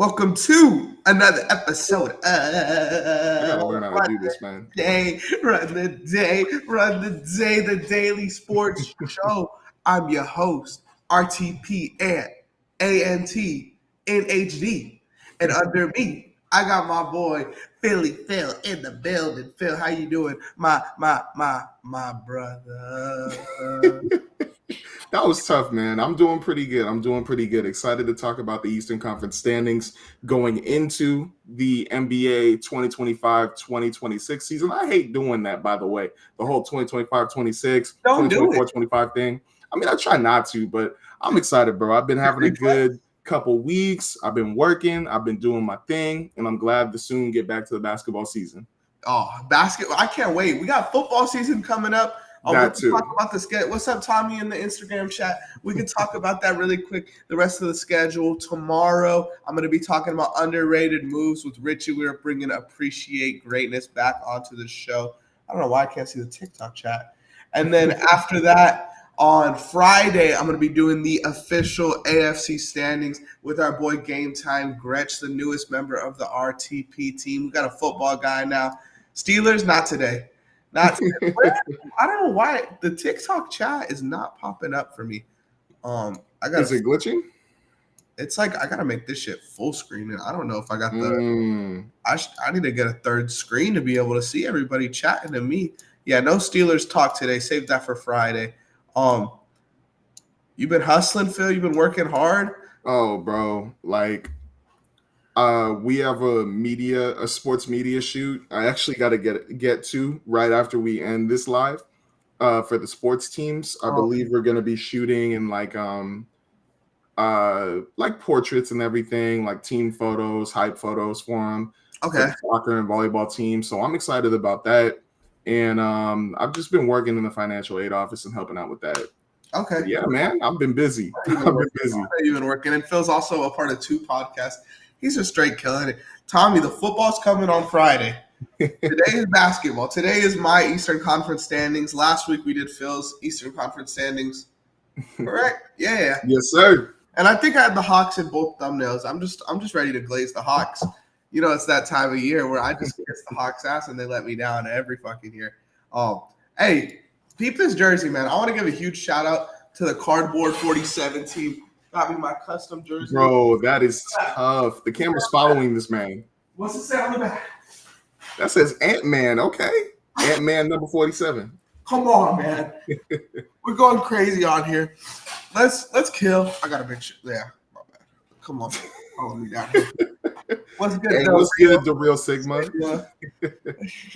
Welcome to another episode of I gotta learn how to do this, man. Run the day, the Daily Sports Show. I'm your host, RTP and ANT in HD. And under me, I got my boy Philly Phil in the building. Phil, how you doing? My brother. That was tough, man. I'm doing pretty good. Excited to talk about the Eastern Conference standings going into the NBA 2025-2026 season. I hate doing that, by the way. The whole 2025-26, Don't do it. 2024-25 thing. I mean, I try not to, but I'm excited, bro. I've been having a good couple weeks. I've been working. I've been doing my thing, and I'm glad to soon get back to the basketball season. Oh, basketball. I can't wait. We got football season coming up. That too. Talk about the schedule. What's up, Tommy, in the Instagram chat? We can talk about that really quick. The rest of the schedule tomorrow. I'm going to be talking about underrated moves with Richie. We're bringing Appreciate Greatness back onto the show. I don't know why I can't see the TikTok chat. And then after that, on Friday, I'm going to be doing the official AFC standings with our boy Game Time Gretsch, the newest member of the RTP team. We got a football guy now. Steelers, not today. I don't know why the TikTok chat is not popping up for me. Is it glitching? It's like I gotta make this shit full screen, and I don't know if I got the. I need to get a third screen to be able to see everybody chatting to me. Yeah, no Steelers talk today. Save that for Friday. You've been hustling, Phil. You've been working hard. Oh, bro, like. We have a sports media shoot. I actually got to get to right after we end this live for the sports teams. I believe we're going to be shooting in like portraits and everything, like team photos, hype photos for them. Okay. For the soccer and volleyball team. So I'm excited about that. And I've just been working in the financial aid office and helping out with that. Okay. But yeah, man, I've been busy. You've been working. And Phil's also a part of 2 podcasts. He's just straight killing it. Tommy, the football's coming on Friday. Today is basketball. Today is my Eastern Conference standings. Last week we did Phil's Eastern Conference standings. Correct? Yeah. Yes, sir. And I think I had the Hawks in both thumbnails. I'm just ready to glaze the Hawks. You know, it's that time of year where I just kiss the Hawks' ass and they let me down every fucking year. Hey, peep this jersey, man. I want to give a huge shout out to the Cardboard 47 team. Got me my custom jersey. Bro, that is tough. The camera's following this man. What's it say on the back? That says Ant-Man. Okay. Ant-Man number 47. Come on, man. We're going crazy on here. Let's kill. I got to make sure. Yeah, my bad. Come on. Follow me down here. What's good? Hey, what's good, the real Sigma?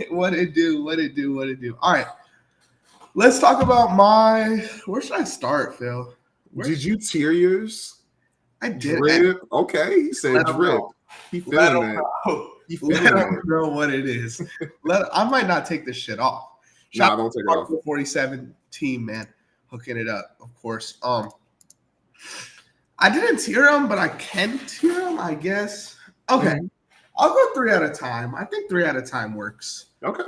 What it do? All right. Let's talk about where should I start, Phil? Did you tear yours? I did. Drip? Okay, he said drip. He feeling that. Let him know what it is. I might not take this shit off. Don't take it off. 47 team, man, hooking it up, of course. I didn't tear them, but I can tear them, I guess. Okay, I'll go 3 at a time. I think 3 at a time works. Okay.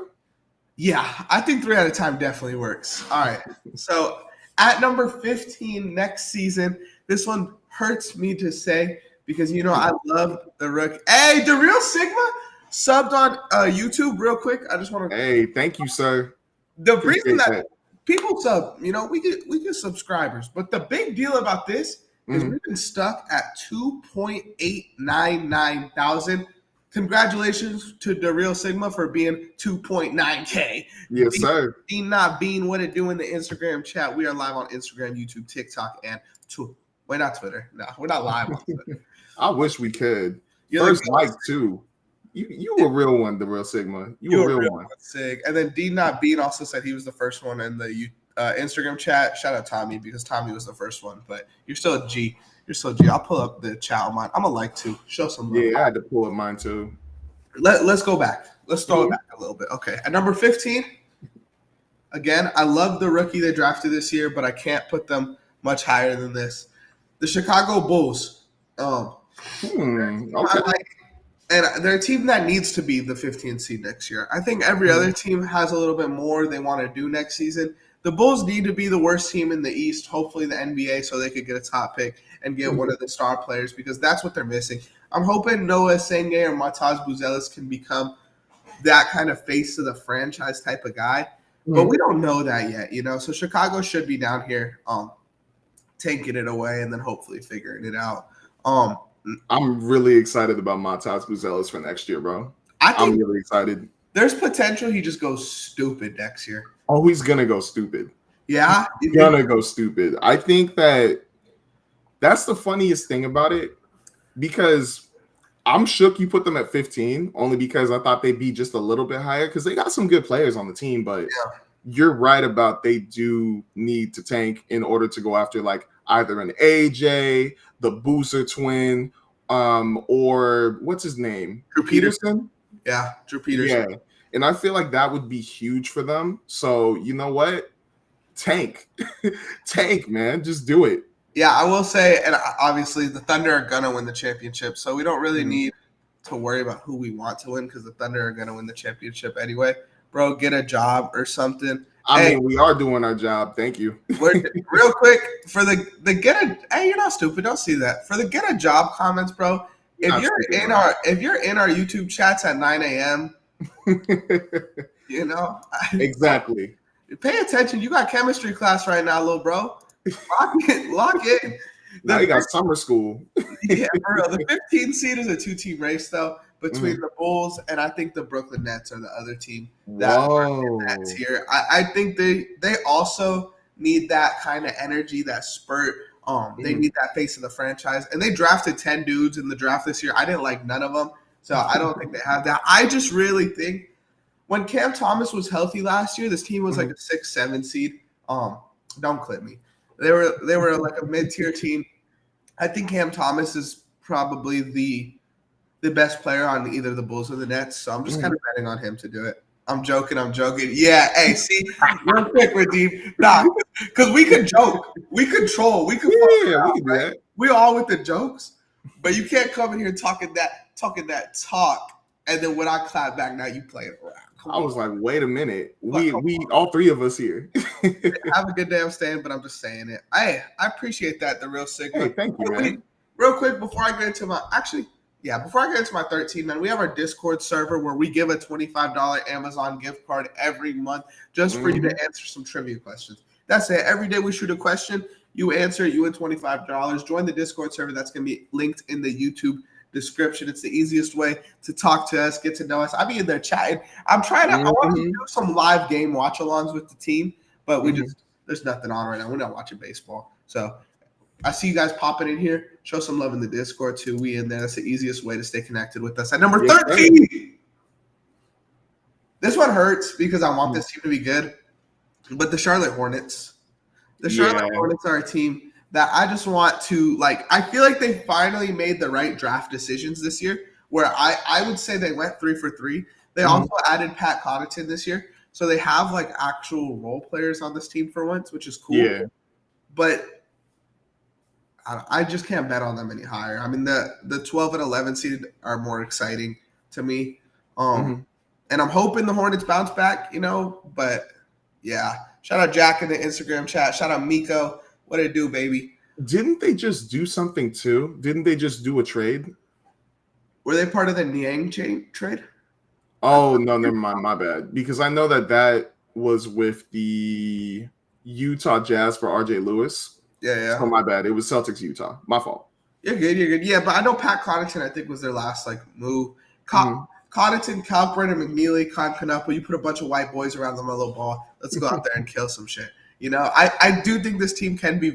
Yeah, I think 3 at a time definitely works. All right, so. At number 15 next season, this one hurts me to say because, you know, I love the rookie. Hey, the real Sigma subbed on YouTube real quick. I just want to. Hey, thank you, sir. The reason that people sub, you know, we get subscribers. But the big deal about this is we've been stuck at 2.899 thousand. Congratulations to the real Sigma for being 2.9K. Yes, sir. Not being what it do in the Instagram chat. We are live on Instagram, YouTube, TikTok, and Twitter. Wait, not Twitter. No, we're not live on Twitter. I wish we could. First like too. You a real one, the real Sigma. You a real one. Sig. And then D Not Bean also said he was the first one in the Instagram chat. Shout out Tommy because Tommy was the first one, but you're still a G. You're so G. I'll pull up the chat on mine. I'm a like to show some love. Yeah, I had to pull up mine too. Let's go back. Let's throw it back a little bit. Okay. At number 15, again, I love the rookie they drafted this year, but I can't put them much higher than this. The Chicago Bulls. Okay. And they're a team that needs to be the 15th seed next year. I think every other team has a little bit more they want to do next season. The Bulls need to be the worst team in the East, hopefully the NBA, so they could get a top pick. and get one of the star players because that's what they're missing. I'm hoping Noah Senge or Mataz Buzelis can become that kind of face of the franchise type of guy, but we don't know that yet, So Chicago should be down here, taking it away and then hopefully figuring it out. I'm really excited about Mataz Buzelis for next year, bro. I'm really excited. There's potential he just goes stupid next year. Oh, he's gonna go stupid. Yeah, he's gonna go stupid. I think that's the funniest thing about it because I'm shook you put them at 15 only because I thought they'd be just a little bit higher because they got some good players on the team, but you're right about they do need to tank in order to go after like either an AJ, the Boozer twin, or what's his name? Drew Peterson? Yeah, Drew Peterson. Yeah. And I feel like that would be huge for them. So you know what? Tank. Tank, man. Just do it. Yeah, I will say, and obviously the Thunder are going to win the championship, so we don't really need to worry about who we want to win because the Thunder are going to win the championship anyway. Bro, get a job or something. I mean, we are doing our job. Thank you. Real quick, for the get a – hey, you're not stupid. Don't see that. For the get a job comments, bro, if you're in our YouTube chats at 9 a.m., exactly. Pay attention. You got chemistry class right now, little bro. Lock in. Now you got summer school. Yeah, for real. The 15 seed is a 2-team race, though, between the Bulls and I think the Brooklyn Nets are the other team that's here. I think they also need that kind of energy, that spurt. They need that face of the franchise. And they drafted 10 dudes in the draft this year. I didn't like none of them, so I don't think they have that. I just really think when Cam Thomas was healthy last year, this team was like a 6-7 seed. Don't clip me. They were like a mid-tier team. I think Cam Thomas is probably the best player on either the Bulls or the Nets, so I'm just kind of betting on him to do it. I'm joking. Yeah, hey, see, real quick, Radeem. Nah, because we could joke. We could troll. We could we can do that. We all with the jokes, but you can't come in here talking that talk, and then when I clap back, now you play it around. I was like, wait a minute. We all three of us here. Have a good day. I'm staying, but I'm just saying it. I appreciate that, the real Sigma. Hey, thank you, man. Real quick, before I get into my 13, man, we have our Discord server where we give a $25 Amazon gift card every month just for you to answer some trivia questions. That's it. Every day we shoot a question. You answer it, you win $25. Join the Discord server. That's going to be linked in the YouTube description. It's the easiest way to talk to us, get to know us. I'll be in there chatting. I want to do some live game watch-alongs with the team, but there's nothing on right now. We're not watching baseball. So I see you guys popping in here. Show some love in the Discord too. We in there. That's the easiest way to stay connected with us. At number 13, this one hurts because I want this team to be good, but the Charlotte Hornets. The Charlotte Hornets are a team that I just want to, I feel like they finally made the right draft decisions this year, where I would say they went 3 for 3. They also added Pat Connaughton this year. So they have, actual role players on this team for once, which is cool. Yeah. But I just can't bet on them any higher. I mean, the 12 and 11 seed are more exciting to me. And I'm hoping the Hornets bounce back, but yeah. Shout out Jack in the Instagram chat. Shout out Miko. What did it do, baby? Didn't they just do something too? Didn't they just do a trade? Were they part of the Niang trade? Oh, no, never mind. My bad. Because I know that was with the Utah Jazz for RJ Lewis. Yeah. Oh, my bad. It was Celtics Utah. My fault. You're good. Yeah, but I know Pat Connaughton, I think, was their last move. Connaughton, Calpern, and McNeely, Canupa. You put a bunch of white boys around them, a little ball. Let's go out there and kill some shit. I do think this team can be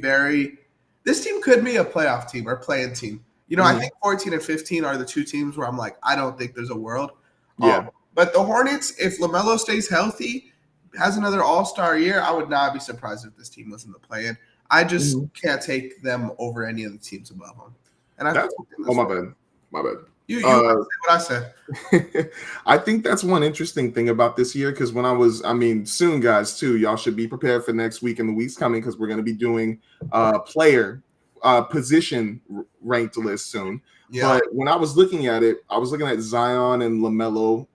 this team could be a playoff team or play-in team. I think 14 and 15 are the two teams where I'm like, I don't think there's a world. Yeah. But the Hornets, if LaMelo stays healthy, has another all-star year, I would not be surprised if this team was in the play-in. I just can't take them over any of the teams above them. And my bad. You say what I said. I think that's one interesting thing about this year because soon, guys, too, y'all should be prepared for next week and the weeks coming because we're going to be doing player position ranked list soon. Yeah. But when I was looking at it, I was looking at Zion and LaMelo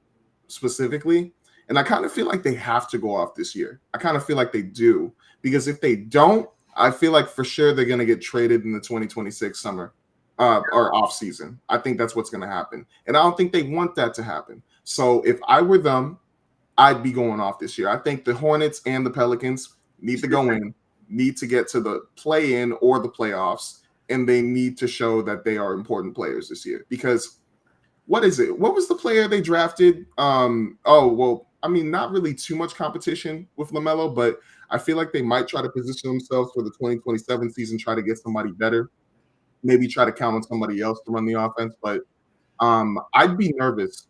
specifically, and I kind of feel like they have to go off this year. I kind of feel like they do because if they don't, I feel like for sure they're going to get traded in the 2026 summer or off season. I think that's what's going to happen. And I don't think they want that to happen. So if I were them, I'd be going off this year. I think the Hornets and the Pelicans need to go in, need to get to the play-in or the playoffs, and they need to show that they are important players this year. Because what is it? What was the player they drafted? Not really too much competition with LaMelo, but I feel like they might try to position themselves for the 2027 season, try to get somebody better, maybe try to count on somebody else to run the offense. But I'd be nervous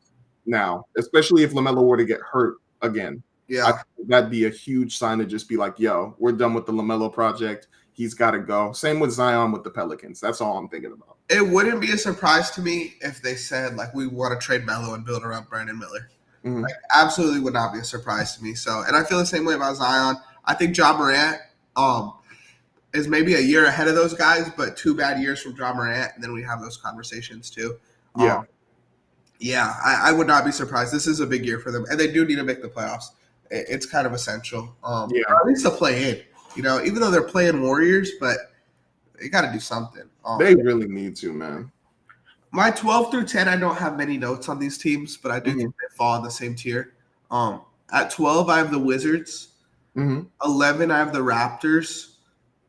now, especially if LaMelo were to get hurt again. I think that'd be a huge sign to just be like, yo, we're done with the LaMelo project. He's got to go. Same with Zion with the Pelicans. That's all I'm thinking about. It wouldn't be a surprise to me if they said, like, we want to trade Melo and build around Brandon Miller. Mhm. Like, absolutely would not be a surprise to me. So, and I feel the same way about Zion. I think Ja Morant is maybe a year ahead of those guys, but 2 bad years from Ja Morant, and then we have those conversations too. I would not be surprised. This is a big year for them, and they do need to make the playoffs. It's kind of essential. Or at least to play in. You know, even though they're playing Warriors, but they got to do something. They really need to, man. My 12 through 10, I don't have many notes on these teams, but I do think they fall in the same tier. At 12, I have the Wizards. 11, I have the Raptors.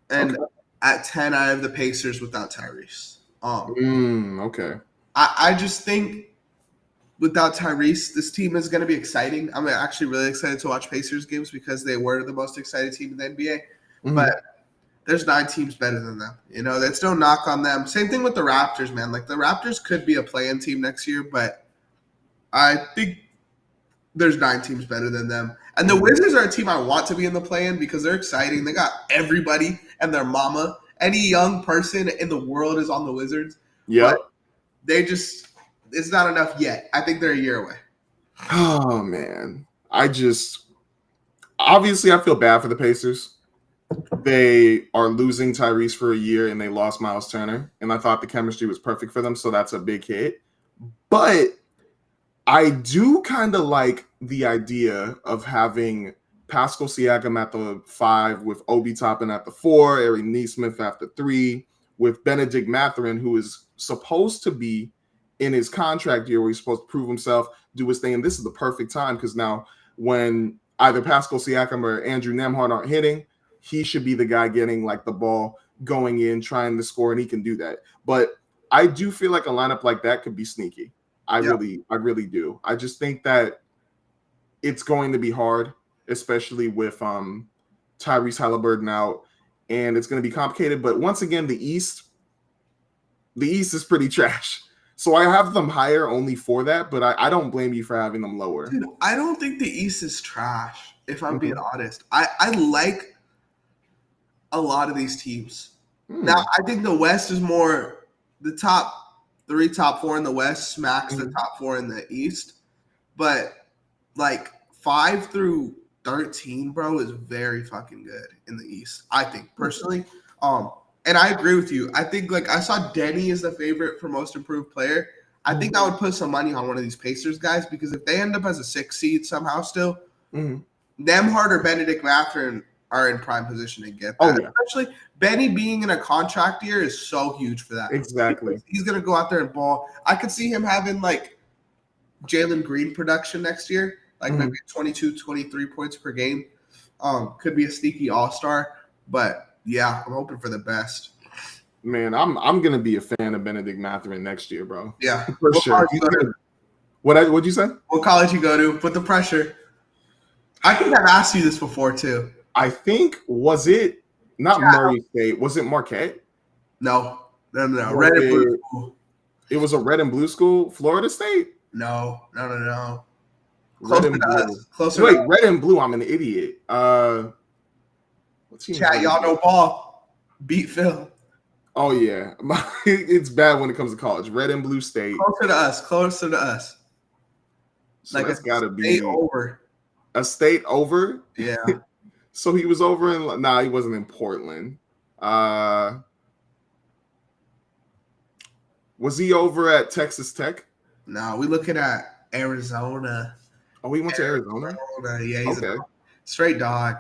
And at 10, I have the Pacers without Tyrese. Okay. I just think without Tyrese, this team is going to be exciting. I'm actually really excited to watch Pacers games because they were the most exciting team in the NBA. But there's 9 teams better than them. You know, that's no knock on them. Same thing with the Raptors, man. Like, the Raptors could be a play-in team next year, but I think there's 9 teams better than them. And the Wizards are a team I want to be in the play-in because they're exciting. They got everybody and their mama. Any young person in the world is on the Wizards. Yeah. They just – it's not enough yet. I think they're a year away. Oh, man. Obviously, I feel bad for the Pacers. They are losing Tyrese for a year, and they lost Miles Turner. And I thought the chemistry was perfect for them, so that's a big hit. But I do kind of like the idea of having Pascal Siakam at the 5, with Obi Toppin at the 4, Eric Nesmith at the 3, with Benedict Mathurin, who is supposed to be in his contract year where he's supposed to prove himself, do his thing. And this is the perfect time because now when either Pascal Siakam or Andrew Nembhard aren't hitting, he should be the guy getting like the ball going in, trying to score, and he can do that. But I do feel like a lineup like that could be sneaky. I really do. I just think that it's going to be hard, especially with Tyrese Halliburton out, and it's going to be complicated. But once again, the East is pretty trash. So I have them higher only for that, but I don't blame you for having them lower. Dude, I don't think the East is trash, if I'm being honest. I like a lot of these teams. Now, I think the West is more the top 3, top 4 in the West smacks the top 4 in the East. But like 5 through 13, bro, is very fucking good in the East, I think, personally. And I agree with you. I think, like, I saw Denny as the favorite for most improved player. I think I would put some money on one of these Pacers guys because if they end up as a 6 seed somehow still, Nembhard or Benedict Mathurin are in prime position to get that. Especially Benny being in a contract year is so huge for that. Exactly. He's going to go out there and ball. I could see him having, like, Jalen Green production next year, like maybe 22, 23 points per game. Could be a sneaky all-star. But, yeah, I'm hoping for the best. Man, I'm going to be a fan of Benedict Mathurin next year, bro. Yeah. For sure. What'd you say? What college you go to? Put the pressure. I think I've asked you this before, too. I think, was it not Murray State? Was it Marquette? No. Red and blue school. It was a red and blue school? Florida State? No. Red and blue. Closer. Wait, red and blue. I'm an idiot. Chat, y'all know ball. Beat Phil. Oh, yeah. It's bad when it comes to college. Red and blue state. Closer to us. So like it's got to be over. A state over? Yeah. So he was over in – nah, he wasn't in Portland. Was he over at Texas Tech? No, we're looking at Arizona. Oh, he went to Arizona? Yeah, he's a straight dog.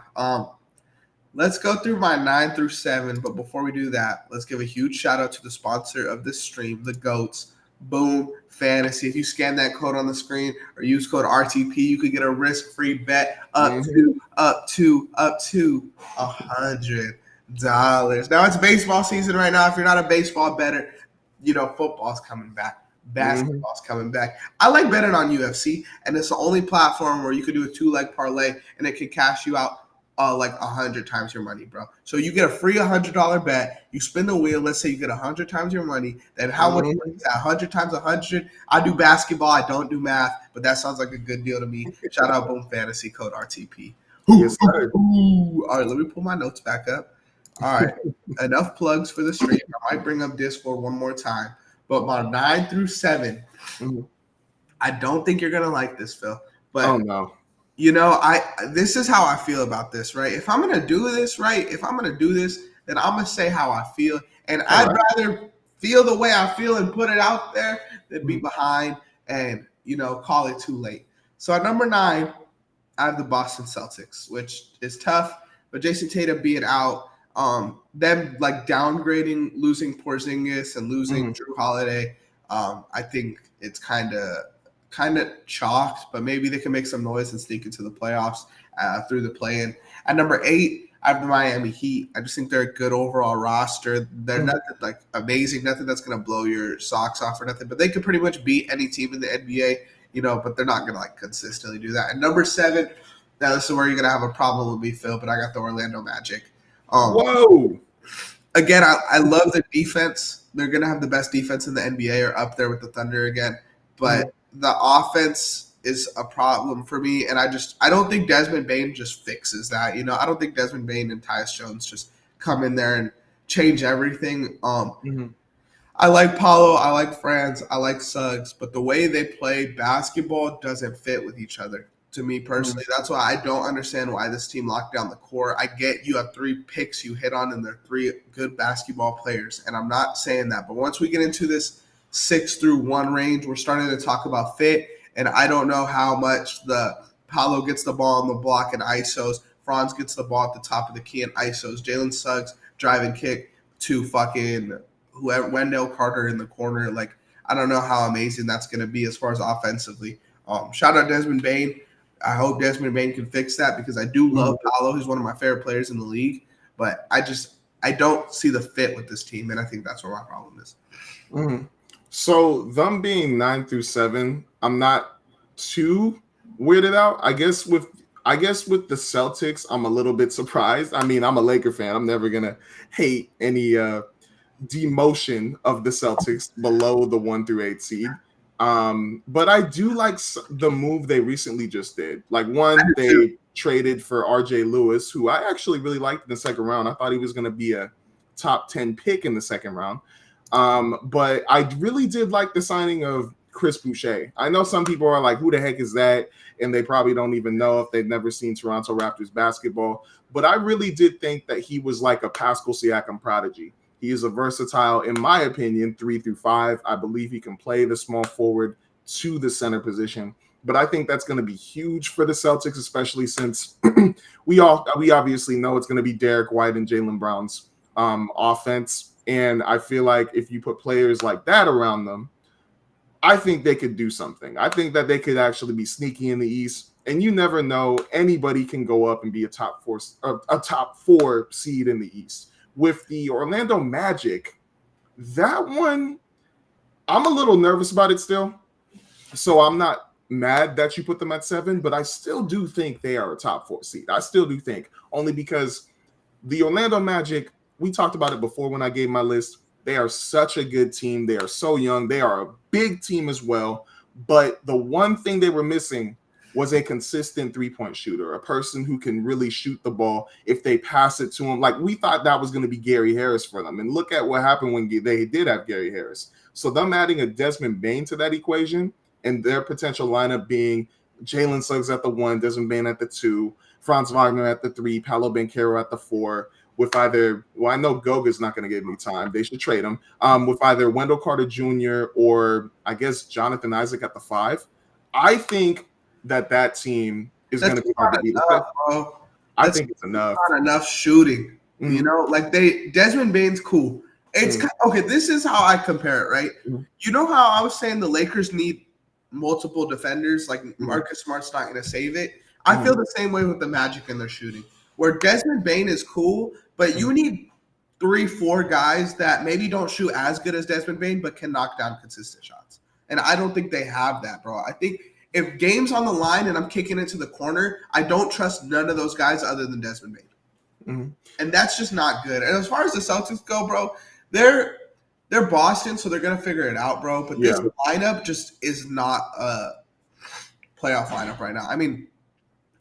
let's go through my 9 through 7. But before we do that, let's give a huge shout out to the sponsor of this stream, the GOATs, Boom Fantasy. If you scan that code on the screen or use code RTP, you could get a risk-free bet up to $100. Now it's baseball season right now. If you're not a baseball bettor, football's coming back. Basketball's coming back. I like betting on UFC, and it's the only platform where you could do a 2-leg parlay and it can cash you out like 100 times your money, bro. So you get a free $100 bet. You spin the wheel. Let's say you get 100 times your money. Then how much money is that? 100 times 100. I do basketball. I don't do math, but that sounds like a good deal to me. Shout out Boom Fantasy, code RTP. Yes, sir. All right, let me pull my notes back up. All right, enough plugs for the stream. I might bring up Discord one more time. But my 9 through 7, I don't think you're gonna like this, Phil. But oh no. This is how I feel about this, right? If I'm gonna do this, right? If I'm gonna do this, then I'm gonna say how I feel, and I'd rather feel the way I feel and put it out there than be behind and call it too late. So at number 9, I have the Boston Celtics, which is tough. But Jason Tatum being out, them like downgrading, losing Porzingis and losing Drew Holiday, I think it's kind of chalked, but maybe they can make some noise and sneak into the playoffs through the play-in. At number 8, I have the Miami Heat. I just think they're a good overall roster. They're not like amazing, nothing that's going to blow your socks off or nothing, but they could pretty much beat any team in the NBA, but they're not going to like consistently do that. And number 7, now this is where you're going to have a problem with me, Phil, but I got the Orlando Magic. Whoa. Again, I love the defense. They're going to have the best defense in the NBA or up there with the Thunder again, but the offense is a problem for me, and I don't think Desmond Bane just fixes that. I don't think Desmond Bane and Tyus Jones just come in there and change everything. I like Paolo, I like Franz, I like Suggs, but the way they play basketball doesn't fit with each other. To me personally, that's why I don't understand why this team locked down the core. I get you have 3 picks you hit on, and they're 3 good basketball players, and I'm not saying that. But once we get into this 6 through 1 range, we're starting to talk about fit, and I don't know how much the Paolo gets the ball on the block and ISOs. Franz gets the ball at the top of the key and ISOs. Jalen Suggs drive and kick to fucking whoever, Wendell Carter in the corner. Like, I don't know how amazing that's going to be as far as offensively. Shout out Desmond Bane. I hope Desmond Bane can fix that because I do love Paolo. He's one of my favorite players in the league, but I don't see the fit with this team, and I think that's where my problem is. So them being 9 through 7, I'm not too weirded out. I guess with the Celtics, I'm a little bit surprised. I mean, I'm a Laker fan. I'm never gonna hate any demotion of the Celtics below the 1 through 8 seed. But I do like the move they recently just did. Like, they traded for RJ Lewis, who I actually really liked in the second round. I thought he was going to be a top 10 pick in the second round. But I really did like the signing of Chris Boucher. I know some people are like, who the heck is that? And they probably don't even know if they've never seen Toronto Raptors basketball. But I really did think that he was like a Pascal Siakam prodigy. He is a versatile, in my opinion, 3 through 5. I believe he can play the small forward to the center position. But I think that's going to be huge for the Celtics, especially since we obviously know it's going to be Derek White and Jaylen Brown's offense. And I feel like if you put players like that around them, I think they could do something. I think that they could actually be sneaky in the East. And you never know, anybody can go up and be a top 4 seed in the East. With the Orlando Magic, that one, I'm a little nervous about it still. So I'm not mad that you put them at 7, but I still do think they are a top 4 seed. I still do think, only because the Orlando Magic, we talked about it before when I gave my list. They are such a good team. They are so young. They are a big team as well. But the one thing they were missing was a consistent 3-point shooter, a person who can really shoot the ball if they pass it to him. Like, we thought that was going to be Gary Harris for them. And look at what happened when they did have Gary Harris. So them adding a Desmond Bane to that equation and their potential lineup being Jalen Suggs at the 1, Desmond Bane at the 2, Franz Wagner at the 3, Paolo Banchero at the 4, with either, well, I know Goga's not going to give me time. They should trade him. With either Wendell Carter Jr. or I guess Jonathan Isaac at the 5. I think that team is going to be hard to beat. I think it's enough. Not enough shooting. Mm-hmm. You know, like Desmond Bane's cool. It's okay. This is how I compare it, right? Mm-hmm. You know how I was saying the Lakers need multiple defenders, like Marcus Smart's not going to save it. I feel the same way with the Magic and their shooting, where Desmond Bane is cool, but you need 3-4 guys that maybe don't shoot as good as Desmond Bane, but can knock down consistent shots. And I don't think they have that, bro. I think if game's on the line and I'm kicking it to the corner, I don't trust none of those guys other than Desmond Bane. Mm-hmm. And that's just not good. And as far as the Celtics go, bro, they're Boston, so they're going to figure it out, bro. But this lineup just is not a playoff lineup right now. I mean,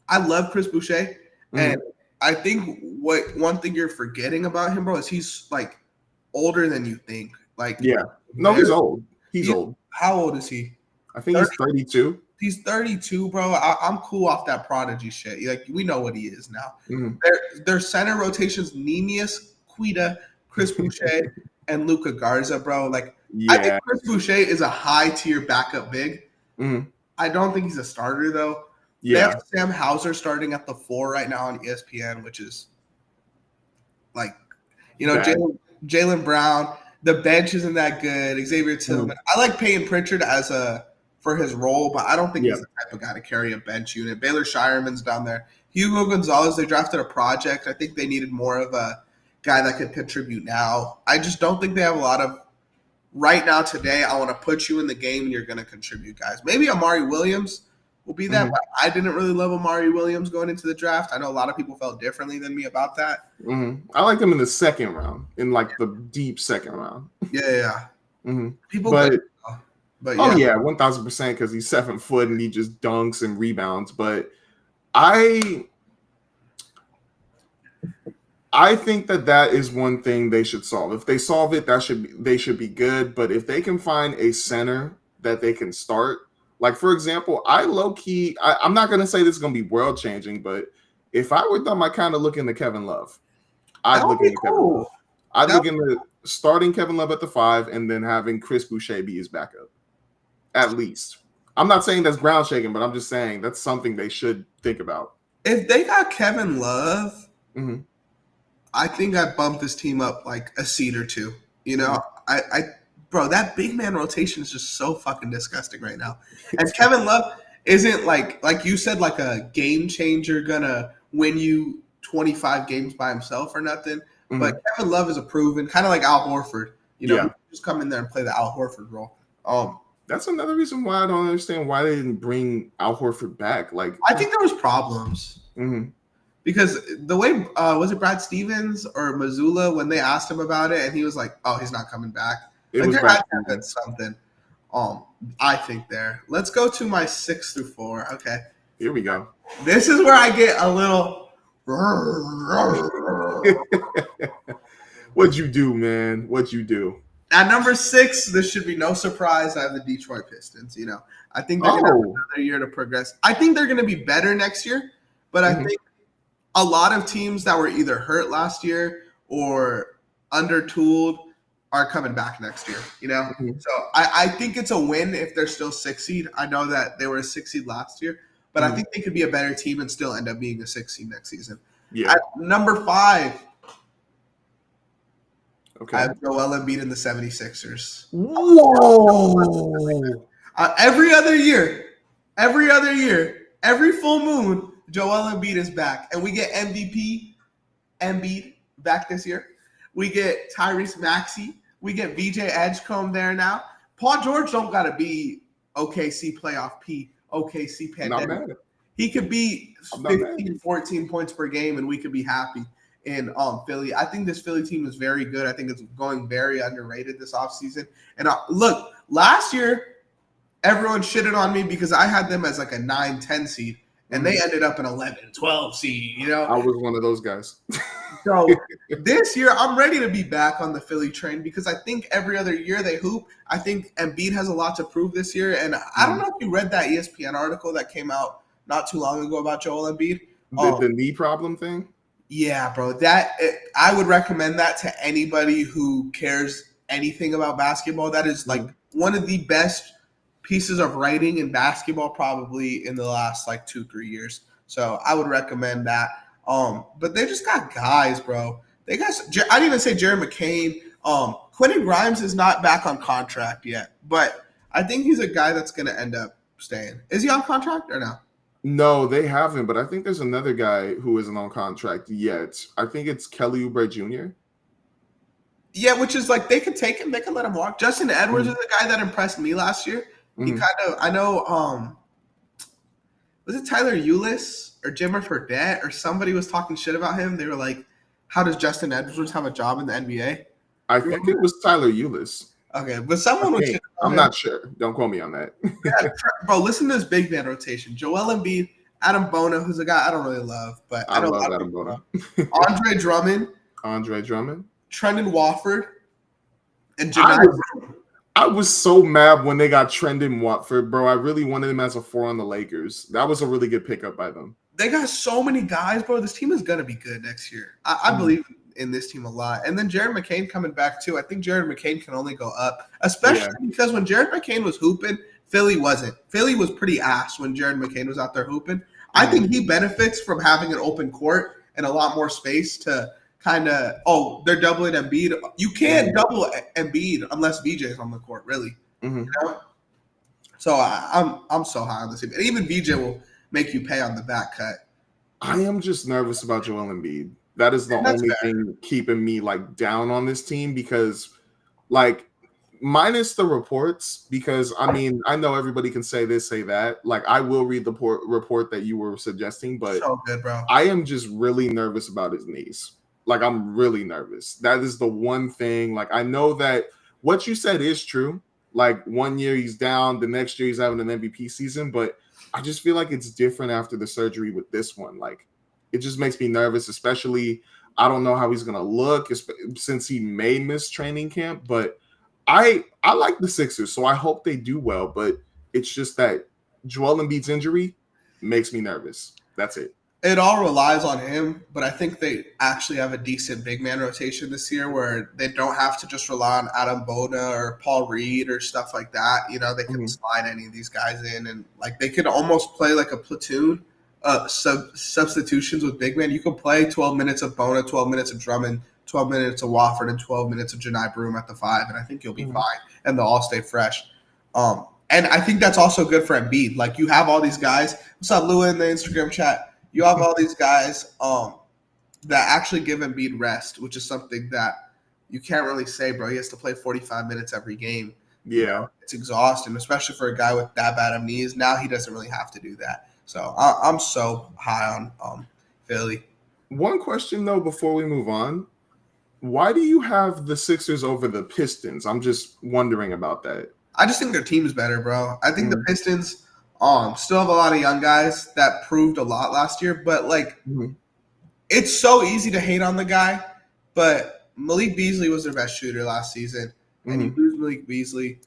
I love Chris Boucher, and I think one thing you're forgetting about him, bro, is he's like older than you think. Like, no, he's old. He's old. How old is he? I think he's 32. He's 32, bro. I'm cool off that prodigy shit. Like, we know what he is now. Their center rotations: Nemius, Quita, Chris Boucher, and Luka Garza, bro. Like, I think Chris Boucher is a high tier backup big. I don't think he's a starter though. They have Sam Hauser starting at the 4 right now on ESPN, which is like, you know, Jaylen Brown. The bench isn't that good. Xavier Tillman. I like Peyton Pritchard for his role, but I don't think he's the type of guy to carry a bench unit. Baylor Shireman's down there. Hugo Gonzalez, they drafted a project. I think they needed more of a guy that could contribute now. I just don't think they have a lot of right now today. I want to put you in the game and you're going to contribute, guys. Maybe Amari Williams will be that, but I didn't really love Amari Williams going into the draft. I know a lot of people felt differently than me about that. I liked him in the second round, in like the deep second round. People, but 1,000% because he's 7 foot and he just dunks and rebounds. But I think that is one thing they should solve. If they solve it, they should be good. But if they can find a center that they can start, like for example, I'm not gonna say this is gonna be world changing, but if I were them, I kind of look into Kevin Love. I'd look into Kevin Love. I'd look into starting Kevin Love at the 5 and then having Chris Boucher be his backup. At least. I'm not saying that's ground shaking, but I'm just saying that's something they should think about. If they got Kevin Love, I think I'd bump this team up like a seed or two. You know, bro, that big man rotation is just so fucking disgusting right now. And Kevin Love isn't like you said, like a game changer gonna win you 25 games by himself or nothing. But Kevin Love is a proven, kind of like Al Horford. You know, just come in there and play the Al Horford role. That's another reason why I don't understand why they didn't bring Al Horford back. Like, I think there was problems. Because the way was it Brad Stevens or Missoula when they asked him about it, and he was like, "Oh, he's not coming back." It like was there Brad had to have been something. I think there. Let's go to my 6 through 4. Okay, here we go. This is where I get a little. What'd you do, man? What'd you do? At number 6, this should be no surprise. I have the Detroit Pistons. You know, I think they're going to have another year to progress. I think they're going to be better next year, but I think a lot of teams that were either hurt last year or undertooled are coming back next year, you know? So I think it's a win if they're still 6 seed. I know that they were a 6 seed last year, but I think they could be a better team and still end up being a 6 seed next season. At number 5, I have Joel Embiid in the 76ers. Whoa! Every other year, every full moon, Joel Embiid is back. And we get MVP Embiid back this year. We get Tyrese Maxey. We get VJ Edgecombe there now. Paul George don't got to be OKC playoff P, OKC pandemic. He could be 15, 14 points per game, and we could be happy in Philly. I think this Philly team is very good. I think it's going very underrated this offseason. And look, last year, everyone shitted on me because I had them as like a 9-10 seed, and they ended up an 11-12 seed, you know? I was one of those guys. So this year, I'm ready to be back on the Philly train because I think every other year they hoop. I think Embiid has a lot to prove this year. And I don't know if you read that ESPN article that came out not too long ago about Joel Embiid. The knee problem thing? Yeah, bro. I would recommend that to anybody who cares anything about basketball. That is like one of the best pieces of writing in basketball probably in the last like 2-3 years. So I would recommend that. But they just got guys, bro. They got. I didn't even say Jared McCain. Quentin Grimes is not back on contract yet, but I think he's a guy that's going to end up staying. Is he on contract or no? No, they haven't, but I think there's another guy who isn't on contract yet. I think it's Kelly Oubre Jr. Yeah, which is like they could take him, they could let him walk. Justin Edwards is a guy that impressed me last year. He kind of, I know, was it Tyler Eulis or Jimmer Fredette or somebody was talking shit about him? They were like, "How does Justin Edwards have a job in the NBA?" I think it was Tyler Eulis. Okay, but someone was. I'm not sure. Don't quote me on that. Yeah, bro, listen to this big man rotation: Joel Embiid, Adam Bona, who's a guy I don't really love, but I love Adam Bona. Andre Drummond, Trendon Watford, and I was so mad when they got Trendon Watford, bro. I really wanted him as a 4 on the Lakers. That was a really good pickup by them. They got so many guys, bro. This team is gonna be good next year. I believe in this team a lot. And then Jared McCain coming back too. I think Jared McCain can only go up, especially because when Jared McCain was hooping, Philly wasn't. Philly was pretty ass when Jared McCain was out there hooping. I think he benefits from having an open court and a lot more space to kind of, they're doubling Embiid. You can't double Embiid unless VJ is on the court, really. You know? So I'm so high on this team. And even VJ will make you pay on the back cut. I am just nervous about Joel Embiid. That is the only thing keeping me like down on this team because like minus the reports, because I mean, I know everybody can say this, say that. Like I will read the report that you were suggesting, but so good, bro. I am just really nervous about his knees. Like I'm really nervous. That is the one thing. Like I know that what you said is true. Like 1 year he's down, the next year he's having an MVP season, but I just feel like it's different after the surgery with this one. Like it just makes me nervous, especially I don't know how he's going to look since he may miss training camp, but I like the Sixers, so I hope they do well, but it's just that Joel Embiid's injury makes me nervous. That's it. It all relies on him, but I think they actually have a decent big man rotation this year where they don't have to just rely on Adam Bona or Paul Reed or stuff like that. You know, they can slide any of these guys in and like they could almost play like a platoon substitutions with big man. You can play 12 minutes of Bona, 12 minutes of Drummond, 12 minutes of Wofford, and 12 minutes of Janai Broom at the 5, and I think you'll be fine, and they'll all stay fresh. And I think that's also good for Embiid. Like you have all these guys. What's up, Lua in the Instagram chat? You have all these guys that actually give Embiid rest, which is something that you can't really say, bro. He has to play 45 minutes every game. Yeah. You know, it's exhausting, especially for a guy with that bad of knees. Now he doesn't really have to do that. So I'm so high on Philly. One question, though, before we move on. Why do you have the Sixers over the Pistons? I'm just wondering about that. I just think their team is better, bro. I think the Pistons still have a lot of young guys that proved a lot last year, but like it's so easy to hate on the guy. But Malik Beasley was their best shooter last season, and you lose Malik Beasley.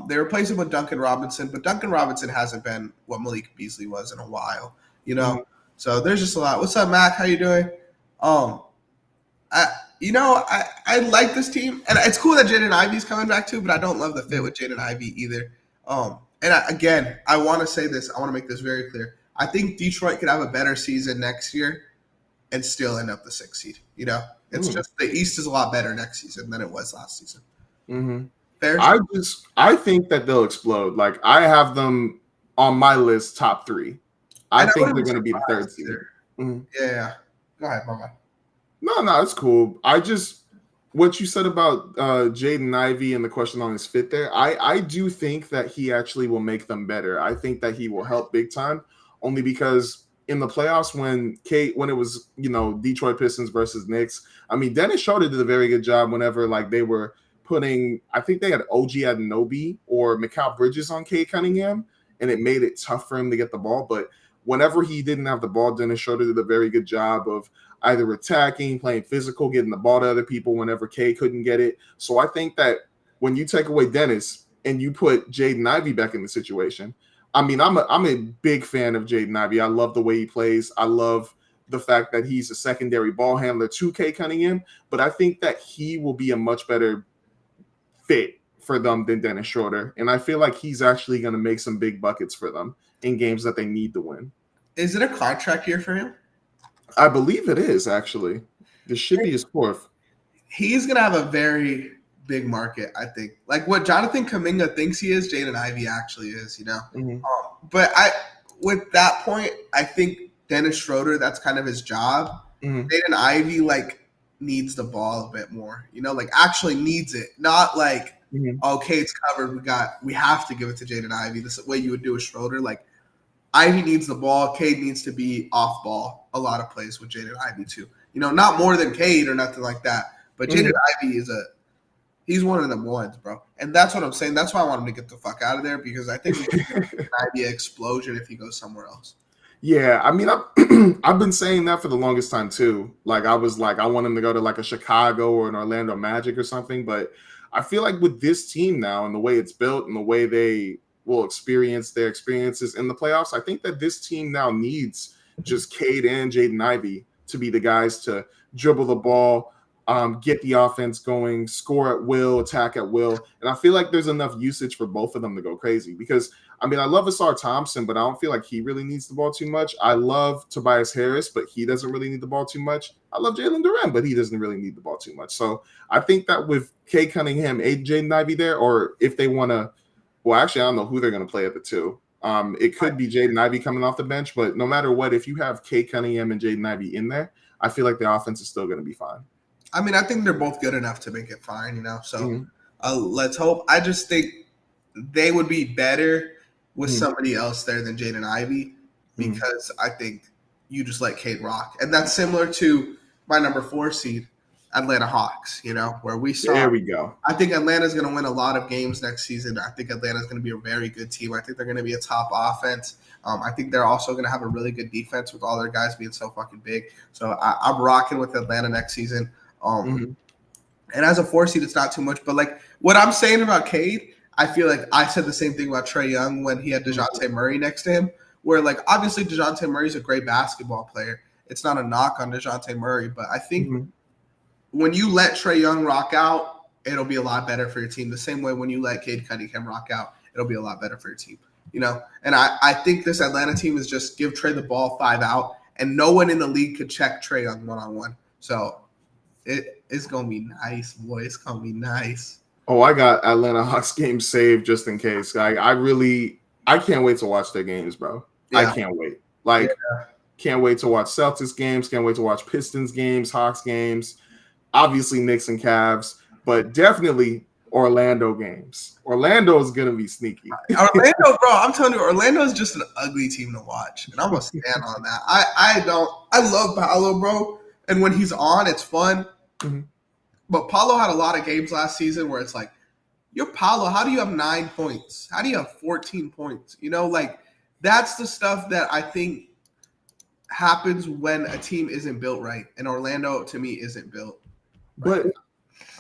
They replaced him with Duncan Robinson, but Duncan Robinson hasn't been what Malik Beasley was in a while, you know. So there's just a lot. What's up, Mac? How you doing? I like this team, and it's cool that Jaden Ivey's coming back too, but I don't love the fit with Jaden Ivey either. I want to say this. I want to make this very clear. I think Detroit could have a better season next year and still end up the 6th seed. You know, it's just the East is a lot better next season than it was last season. Fair? I think that they'll explode. Like I have them on my list top 3. I think they're going to be the 3rd seed. Yeah. Go ahead, Mama. No, it's cool. What you said about Jaden Ivey and the question on his fit there, I do think that he actually will make them better. I think that he will help big time, only because in the playoffs when it was, Detroit Pistons versus Knicks, I mean, Dennis Schroeder did a very good job whenever like they were putting, I think they had OG Anunoby or Mikal Bridges on Cade Cunningham, and it made it tough for him to get the ball. But whenever he didn't have the ball, Dennis Schroeder did a very good job of either attacking, playing physical, getting the ball to other people whenever K couldn't get it. So I think that when you take away Dennis and you put Jaden Ivey back in the situation, I mean, I'm a big fan of Jaden Ivey. I love the way he plays. I love the fact that he's a secondary ball handler to K Cunningham, but I think that he will be a much better fit for them than Dennis Schroeder. And I feel like he's actually going to make some big buckets for them in games that they need to win. Is it a contract year for him? I believe it is actually. This should be his fourth. He's gonna have a very big market, I think. Like what Jonathan Kaminga thinks he is, Jaden Ivey actually is, you know. Mm-hmm. But with that point, I think Dennis Schroeder, that's kind of his job. Mm-hmm. Jaden Ivey like needs the ball a bit more, you know, like actually needs it, not like Mm-hmm. okay, it's covered. We have to give it to Jaden Ivey. This is the way you would do with Schroeder. Like Ivy needs the ball. Cade needs to be off ball a lot of plays with Jaden Ivey too. You know, not more than Cade or nothing like that. But Jaden Ivey he's one of them ones, bro. And that's what I'm saying. That's why I want him to get the fuck out of there because I think it might be an explosion if he goes somewhere else. Yeah, I mean, I've been saying that for the longest time too. Like, I was like, I want him to go to like a Chicago or an Orlando Magic or something. But I feel like with this team now and the way it's built and the way they will experience their experiences in the playoffs, I think that this team now needs just Cade and Jaden Ivey to be the guys to dribble the ball, get the offense going, score at will, attack at will. And I feel like there's enough usage for both of them to go crazy because I mean, I love Asar Thompson, but I don't feel like he really needs the ball too much. I love Tobias Harris, but he doesn't really need the ball too much. I love Jalen Duren, but he doesn't really need the ball too much. So I think that with Kay Cunningham, Jaden Ivey there, or if they want to, well, actually, I don't know who they're going to play at the two. It could be Jaden Ivey coming off the bench, but no matter what, if you have Kay Cunningham and Jaden Ivey in there, I feel like the offense is still going to be fine. I mean, I think they're both good enough to make it fine, you know. So let's hope. I just think they would be better with somebody else there than Jaden Ivey because I think you just let Cade rock. And that's similar to my number 4 seed, Atlanta Hawks, you know, where we saw. There we go. I think Atlanta's going to win a lot of games next season. I think Atlanta's going to be a very good team. I think they're going to be a top offense. I think they're also going to have a really good defense with all their guys being so fucking big. So I'm rocking with Atlanta next season. And as a 4 seed, it's not too much. But like what I'm saying about Cade, I feel like I said the same thing about Trae Young when he had DeJounte Murray next to him, where like obviously DeJounte Murray's a great basketball player. It's not a knock on DeJounte Murray, but I think when you let Trae Young rock out, it'll be a lot better for your team. The same way when you let Cade Cunningham rock out, it'll be a lot better for your team. You know, and I think this Atlanta team is just give Trae the ball 5 out, and no one in the league could check Trae Young one-on-one. So it's gonna be nice, boy. It's gonna be nice. Oh, I got Atlanta Hawks games saved just in case. I can't wait to watch their games, bro. Yeah. I can't wait. Can't wait to watch Celtics games. Can't wait to watch Pistons games, Hawks games. Obviously Knicks and Cavs, but definitely Orlando games. Orlando is gonna be sneaky. Orlando, bro. I'm telling you, Orlando is just an ugly team to watch, and I'm gonna stand on that. I love Paolo, bro, and when he's on, it's fun. But Paolo had a lot of games last season where it's like, you're Paolo. How do you have 9 points? How do you have 14 points? You know, like that's the stuff that I think happens when a team isn't built right. And Orlando, to me, isn't built right. But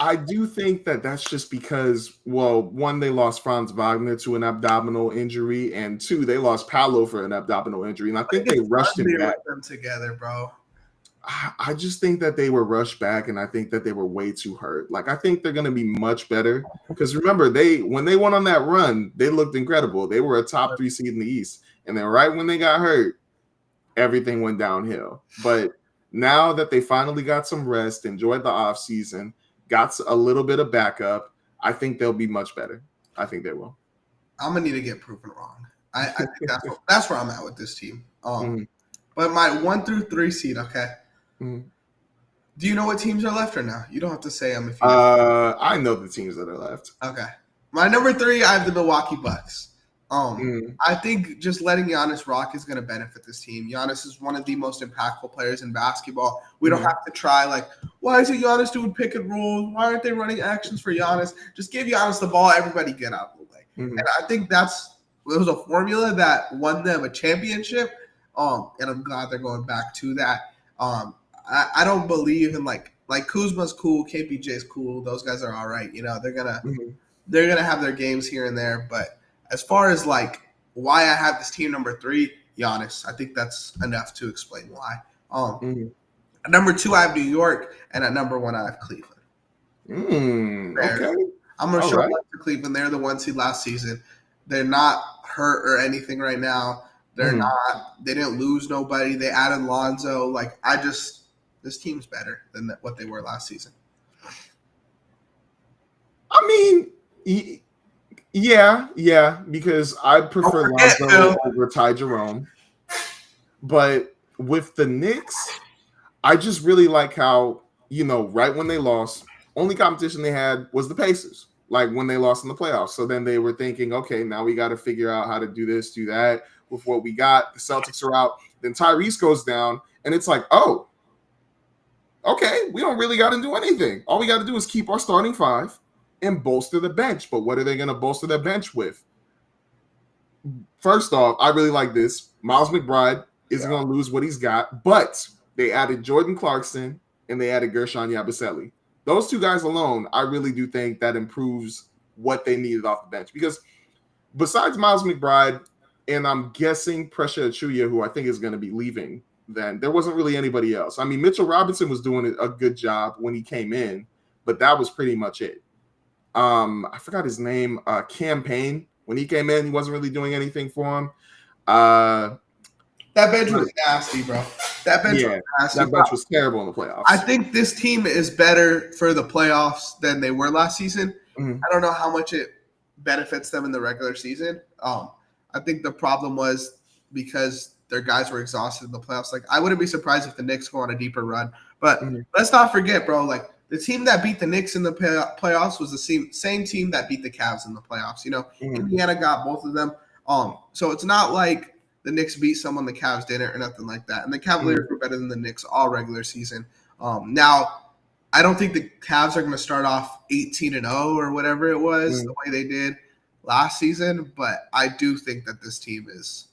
I do think that that's just because, well, one, they lost Franz Wagner to an abdominal injury, and 2, they lost Paolo for an abdominal injury. And I think they rushed him back. Them together, bro. I just think that they were rushed back, and I think that they were way too hurt. Like, I think they're going to be much better because remember, when they went on that run, they looked incredible. They were a top 3 seed in the East, and then right when they got hurt, everything went downhill. But now that they finally got some rest, enjoyed the off season, got a little bit of backup, I think they'll be much better. I think they will. I'm gonna need to get proven wrong. I think that's where I'm at with this team. But my 1 through 3 seed, okay. Do you know what teams are left or no? You don't have to say them if you know. I know the teams that are left. Okay. My number 3, I have the Milwaukee Bucks. I think just letting Giannis rock is going to benefit this team. Giannis is one of the most impactful players in basketball. We don't have to try like, why is it Giannis doing pick and rolls? Why aren't they running actions for Giannis? Just give Giannis the ball. Everybody get out of the way. And I think it was a formula that won them a championship. And I'm glad they're going back to that. I don't believe in like Kuzma's cool, KPJ's cool. Those guys are all right. You know, they're gonna have their games here and there. But as far as like why I have this team number 3, Giannis, I think that's enough to explain why. At number 2, I have New York, and at number 1, I have Cleveland. Okay. I'm gonna show up to Cleveland. They're the 1 seed last season. They're not hurt or anything right now. They're not. They didn't lose nobody. They added Lonzo. Like this team's better than what they were last season. I mean, yeah, because I prefer Lonzo over Ty Jerome. But with the Knicks, I just really like how, right when they lost, only competition they had was the Pacers, like when they lost in the playoffs. So then they were thinking, okay, now we got to figure out how to do this, do that with what we got. The Celtics are out. Then Tyrese goes down, and it's like, oh, okay, we don't really got to do anything. All we got to do is keep our starting five and bolster the bench. But what are they going to bolster their bench with? First off, I really like this. Miles McBride isn't going to lose what he's got, but they added Jordan Clarkson and they added Gershon Yabusele. Those two guys alone, I really do think that improves what they needed off the bench. Because besides Miles McBride, and I'm guessing Pressure Achuya, who I think is going to be leaving, then there wasn't really anybody else. I mean, Mitchell Robinson was doing a good job when he came in, but that was pretty much it. I forgot his name. Cam Payne. When he came in, he wasn't really doing anything for him. That bench was nasty, bro. That bench was nasty. That bench was terrible in the playoffs. I think this team is better for the playoffs than they were last season. I don't know how much it benefits them in the regular season. I think the problem was because their guys were exhausted in the playoffs. Like, I wouldn't be surprised if the Knicks go on a deeper run. But let's not forget, bro, like, the team that beat the Knicks in the playoffs was the same team that beat the Cavs in the playoffs. Indiana got both of them. So it's not like the Knicks beat someone the Cavs didn't or nothing like that. And the Cavaliers were better than the Knicks all regular season. Now, I don't think the Cavs are going to start off 18-0 or whatever it was the way they did last season. But I do think that this team is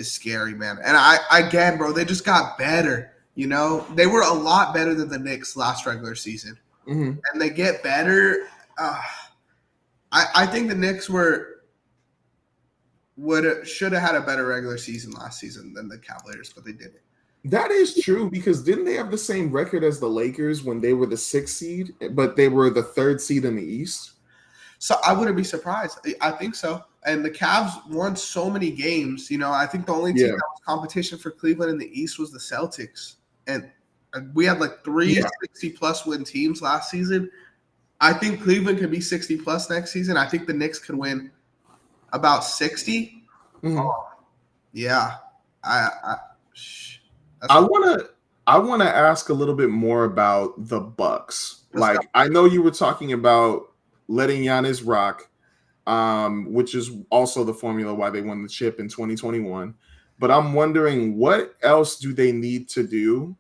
scary, man. And again, bro, they just got better. They were a lot better than the Knicks last regular season. And they get better. I think the Knicks should have had a better regular season last season than the Cavaliers, but they didn't. That is true, because didn't they have the same record as the Lakers when they were the 6th seed, but they were the 3rd seed in the East? So I wouldn't be surprised. I think so. And the Cavs won so many games. I think the only team that was competition for Cleveland in the East was the Celtics. And we had like 3 60-plus win teams last season. I think Cleveland could be 60-plus next season. I think the Knicks could win about 60. Yeah. I want to ask a little bit more about the Bucks. I know you were talking about letting Giannis rock, which is also the formula why they won the chip in 2021. But I'm wondering, what else do they need to do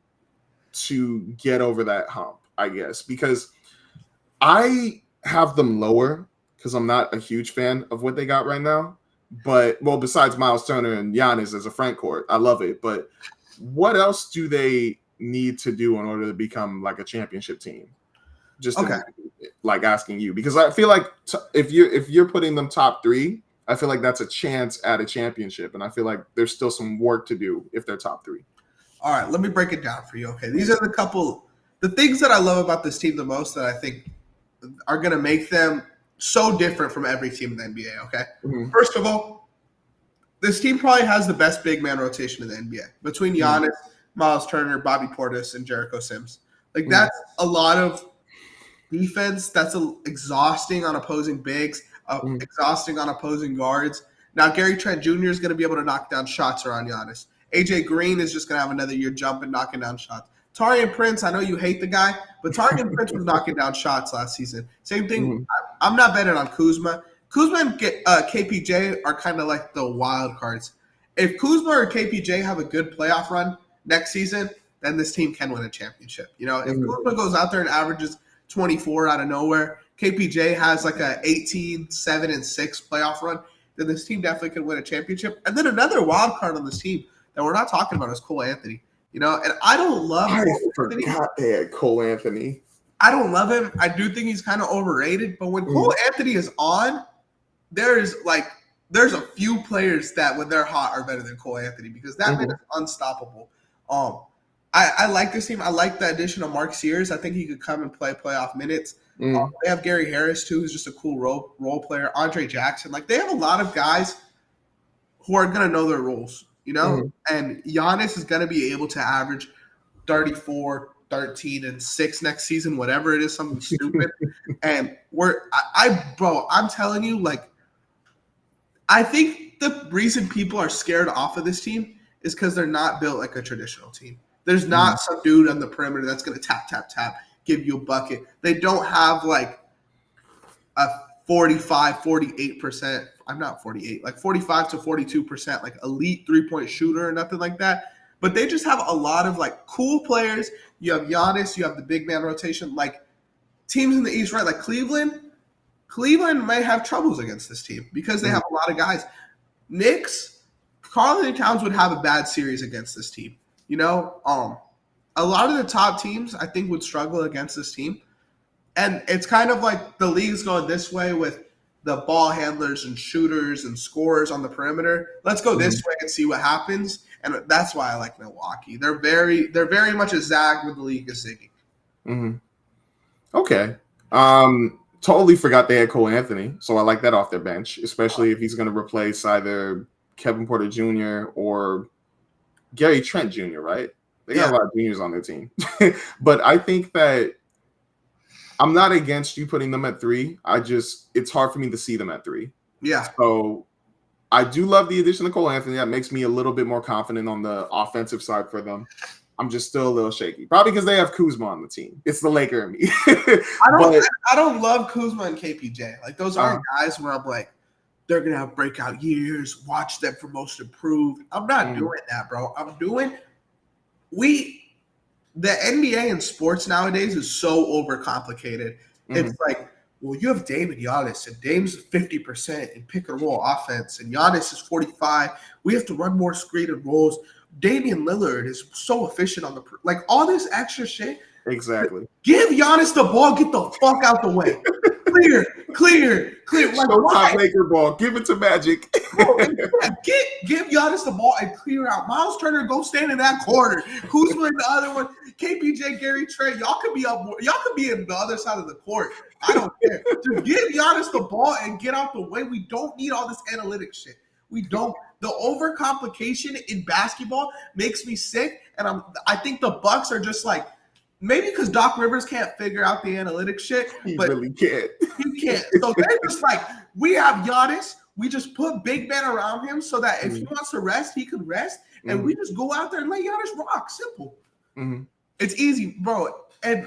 to get over that hump, I guess? Because I have them lower because I'm not a huge fan of what they got right now. But, well, besides Miles Turner and Giannis as a front court, I love it. But what else do they need to do in order to become like a championship team? Just like asking you, because I feel like if you're putting them top 3, I feel like that's a chance at a championship, and I feel like there's still some work to do if they're top 3. All right, let me break it down for you. Okay, these are the things that I love about this team the most that I think are going to make them so different from every team in the NBA. Okay, First of all, this team probably has the best big man rotation in the NBA between Giannis, Miles Turner, Bobby Portis, and Jericho Sims. Like, that's a lot of defense. That's exhausting on opposing bigs, exhausting on opposing guards. Now, Gary Trent Jr. is going to be able to knock down shots around Giannis. AJ Green is just going to have another year jumping, knocking down shots. Taurean Prince, I know you hate the guy, but Taurean Prince was knocking down shots last season. Same thing. I'm not betting on Kuzma. Kuzma and KPJ are kind of like the wild cards. If Kuzma or KPJ have a good playoff run next season, then this team can win a championship. If Kuzma goes out there and averages 24 out of nowhere, KPJ has like a 18, 7, and 6 playoff run, then this team definitely can win a championship. And then another wild card on this team that we're not talking about is Cole Anthony. And I don't love I forgot they had Cole Anthony. I don't love him. I do think he's kind of overrated. But when Cole Anthony is on, there's a few players that when they're hot are better than Cole Anthony, because that man is unstoppable. I like this team. I like the addition of Mark Sears. I think he could come and play playoff minutes. They have Gary Harris too, who's just a cool role player. Andre Jackson. Like, they have a lot of guys who are going to know their roles, And Giannis is going to be able to average 34, 13, and 6 next season, whatever it is, something stupid. And I'm telling you, like, I think the reason people are scared off of this team is because they're not built like a traditional team. There's not some dude on the perimeter that's going to tap, tap, tap, give you a bucket. They don't have like a 45, 48%. I'm not 48, like 45 to 42%, like elite 3-point shooter or nothing like that. But they just have a lot of like cool players. You have Giannis, you have the big man rotation. Like teams in the East, right? Like Cleveland may have troubles against this team because they have a lot of guys. Knicks, Karl-Anthony Towns would have a bad series against this team. A lot of the top teams I think would struggle against this team. And it's kind of like the league's going this way with the ball handlers and shooters and scorers on the perimeter. Let's go this way and see what happens. And that's why I like Milwaukee. They're very much a zag when the league is zigging. Mm-hmm. Okay. Totally forgot they had Cole Anthony, so I like that off their bench, especially if he's going to replace either Kevin Porter Jr. or Gary Trent Jr., right? They got a lot of juniors on their team. But I think that I'm not against you putting them at 3. It's hard for me to see them at 3. Yeah. So I do love the addition of Cole Anthony. That makes me a little bit more confident on the offensive side for them. I'm just still a little shaky. Probably because they have Kuzma on the team. It's the Laker in me. I don't love Kuzma and KPJ. Like those aren't guys where I'm like, they're gonna have breakout years. Watch them for most improved. I'm not doing that, bro. The NBA and sports nowadays is so overcomplicated. It's like, well, you have Dame and Giannis, and Dame's 50% in pick and roll offense, and Giannis is 45. We have to run more screen and rolls. Damian Lillard is so efficient on like all this extra shit. Exactly. Give Giannis the ball. Get the fuck out the way. Clear. Like, Showtime Laker ball. Give it to Magic. Bro, give Giannis the ball and clear out. Miles Turner, go stand in that corner. Kuzma in the other one. KPJ, Gary Trent, y'all could be up more. Y'all could be in the other side of the court. I don't care. Just give Giannis the ball and get out the way. We don't need all this analytic shit. We don't. The overcomplication in basketball makes me sick, and I think the Bucks are just like, maybe because Doc Rivers can't figure out the analytic shit. He really can't. He can't. So they're just like, we have Giannis. We just put big men around him so that if he wants to rest, he can rest. And we just go out there and let Giannis rock. Simple. It's easy, bro. And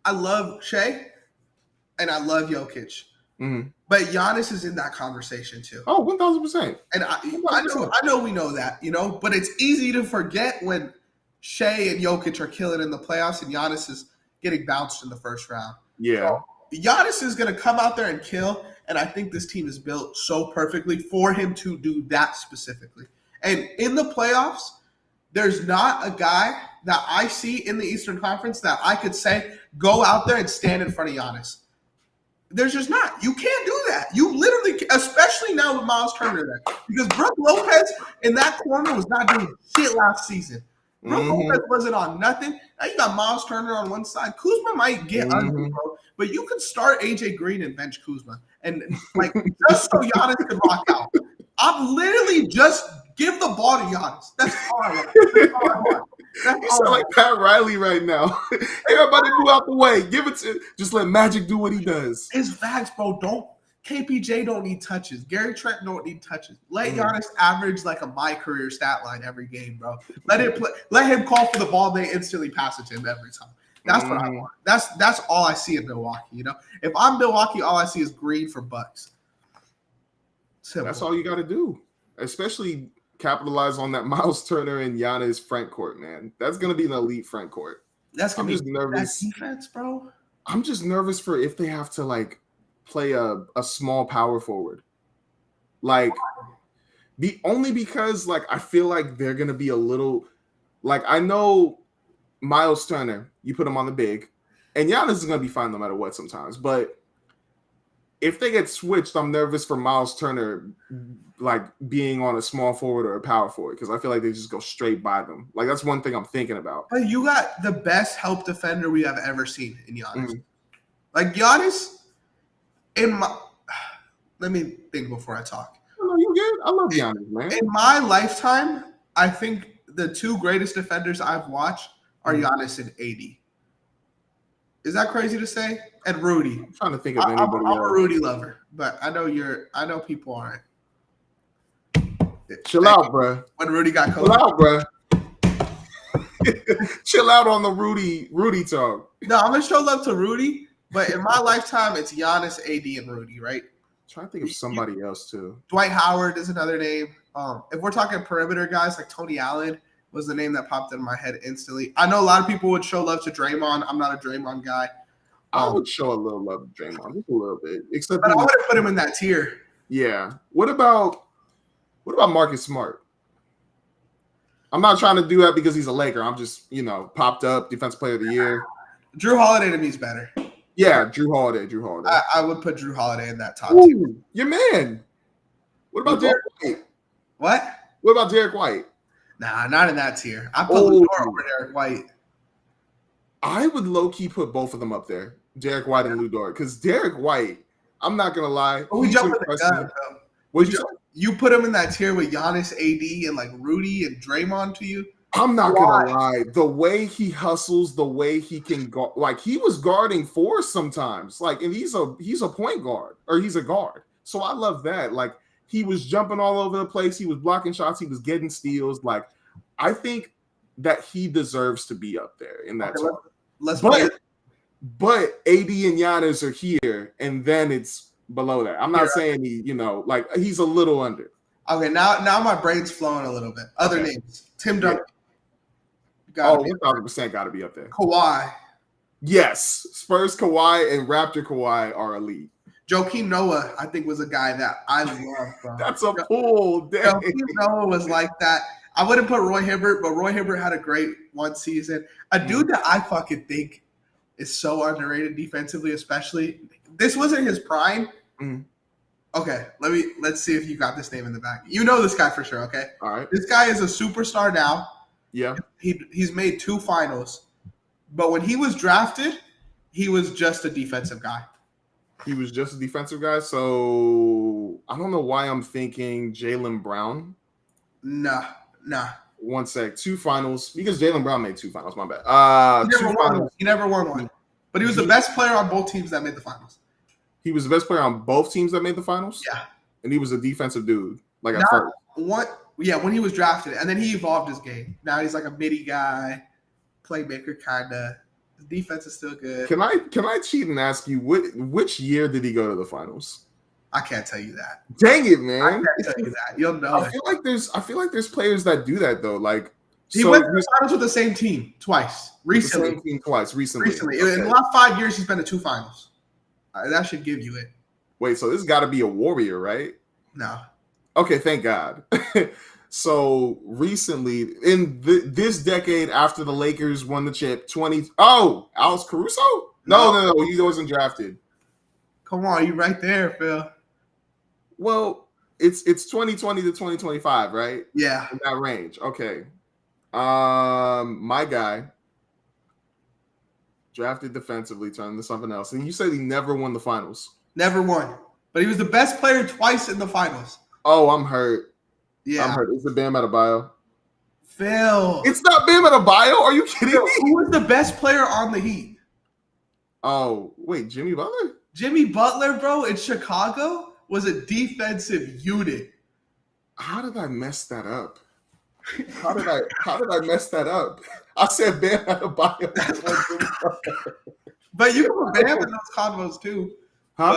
I love Shea and I love Jokic. But Giannis is in that conversation too. Oh, 1,000%. And I know we know that, but it's easy to forget when Shea and Jokic are killing in the playoffs and Giannis is getting bounced in the first round. Yeah. So Giannis is going to come out there and kill, and I think this team is built so perfectly for him to do that specifically. And in the playoffs, there's not a guy that I see in the Eastern Conference that I could say, go out there and stand in front of Giannis. There's just not. You can't do that. You literally, especially now with Miles Turner there, because Brook Lopez in that corner was not doing shit last season. Brook Lopez wasn't on nothing. Now you got Miles Turner on one side. Kuzma might get under, bro, but you can start AJ Green and bench Kuzma, and like just so Giannis can rock out. I'm literally just give the ball to Giannis. That's all I want. You sound like Pat Riley right now. Everybody move out the way. Give it to. Just let Magic do what he does. It's facts, bro. KPJ don't need touches. Gary Trent don't need touches. Let Giannis average like a my career stat line every game, bro. Let him call for the ball. They instantly pass it to him every time. That's what I want. That's all I see in Milwaukee. If I'm Milwaukee, all I see is green for Bucks. Simple. That's all you got to do, especially capitalize on that Miles Turner and Giannis front court, man. That's gonna be an elite front court. That's gonna be nervous defense, bro. I'm just nervous for if they have to like play a small power forward. Like only because like I feel like they're gonna be a little like I know Miles Turner, you put him on the big, and Giannis is gonna be fine no matter what sometimes. But if they get switched, I'm nervous for Miles Turner like being on a small forward or a power forward because I feel like they just go straight by them. Like that's one thing I'm thinking about. But you got the best help defender we have ever seen in Giannis. Like Giannis. Let me think before I talk. No, you doing good. I love Giannis, man. In my lifetime, I think the two greatest defenders I've watched are Giannis and AD. Is that crazy to say? And Rudy. I'm trying to think of anybody I'm else. a Rudy lover, but I know people aren't. Chill out, bro. When Rudy got Chill COVID. out, bro. Chill out on the Rudy talk. No, I'm gonna show love to Rudy, but in my lifetime, it's Giannis, AD, and Rudy, right? I'm trying to think of somebody else too. Dwight Howard is another name. If we're talking perimeter guys, like Tony Allen was the name that popped in my head instantly. I know a lot of people would show love to Draymond. I'm not a Draymond guy. I would show a little love to Draymond, just a little bit. Except, but I wouldn't put him in that tier. Yeah. What about Marcus Smart? I'm not trying to do that because he's a Laker. I'm just, popped up, defensive player of the year. Drew Holiday to me is better. Yeah, Drew Holiday. I would put Drew Holiday in that top tier. Your man. What about Derek White? What? What about Derek White? Nah, not in that tier. I put Ludor over Derek White. I would low-key put both of them up there, Derek White and Ludor, because Derek White, I'm not going to lie. But we jumping the gun, bro. What'd you put him in that tier with Giannis, AD, and like Rudy and Draymond to you? I'm not going to lie. The way he hustles, the way he can go, like he was guarding four sometimes, like, and he's a point guard or he's a guard. So I love that. Like he was jumping all over the place. He was blocking shots. He was getting steals. Like I think that he deserves to be up there in that talk. But AD and Giannis are here, and then it's below that. I'm not saying like he's a little under. Okay, now my brain's flowing a little bit. Other names: Tim Duncan. 1,000% got to be up there. Kawhi. Yes, Spurs Kawhi and Raptor Kawhi are elite. Joakim Noah, I think, was a guy that I love. Bro. That's a pull. Joakim Noah was like that. I wouldn't put Roy Hibbert, but Roy Hibbert had a great one season. A dude that I fucking think is so underrated defensively, especially. This wasn't his prime. Mm. Okay, let's see if you got this name in the back. You know this guy for sure, okay? All right. This guy is a superstar now. Yeah. He's made 2 finals. But when he was drafted, he was just a defensive guy. He was just a defensive guy. So I don't know why I'm thinking Jaylen Brown. Nah. 1 sec. 2 finals. Because Jaylen Brown made 2 finals. My bad. He never won one. But he was the best player on both teams that made the finals. He was the best player on both teams that made the finals? Yeah. And he was a defensive dude. Like at first. When he was drafted. And then he evolved his game. Now he's like a midi guy, playmaker kind of. His defense is still good. Can I cheat and ask you which year did he go to the finals? I can't tell you that. Dang it, man! I can't tell you that. You'll know. I feel like there's players that do that though. Like he went to the finals with the same team twice recently. The same team twice recently. Okay. In the last 5 years, he's been to 2 finals. That should give you it. Wait, so this got to be a Warrior, right? No. Okay, thank God. So recently, in this decade, after the Lakers won the chip, Alex Caruso? No, he wasn't drafted. Come on, you right there, Phil. Well, it's 2020 to 2025, right? Yeah, in that range. Okay. My guy drafted defensively, turned into something else, and you said he never won the finals. Never won, but he was the best player twice in the finals. Oh, I'm hurt. Yeah, I'm hurt. Is it Bam Adebayo? Phil, it's not Bam Adebayo. Are you kidding me? Who was the best player on the Heat? Oh, wait, Jimmy Butler? Jimmy Butler, bro, in Chicago was a defensive unit. How did I mess that up? How did I mess that up? I said Bam Adebayo. But you can put Bam in those convos too. Huh?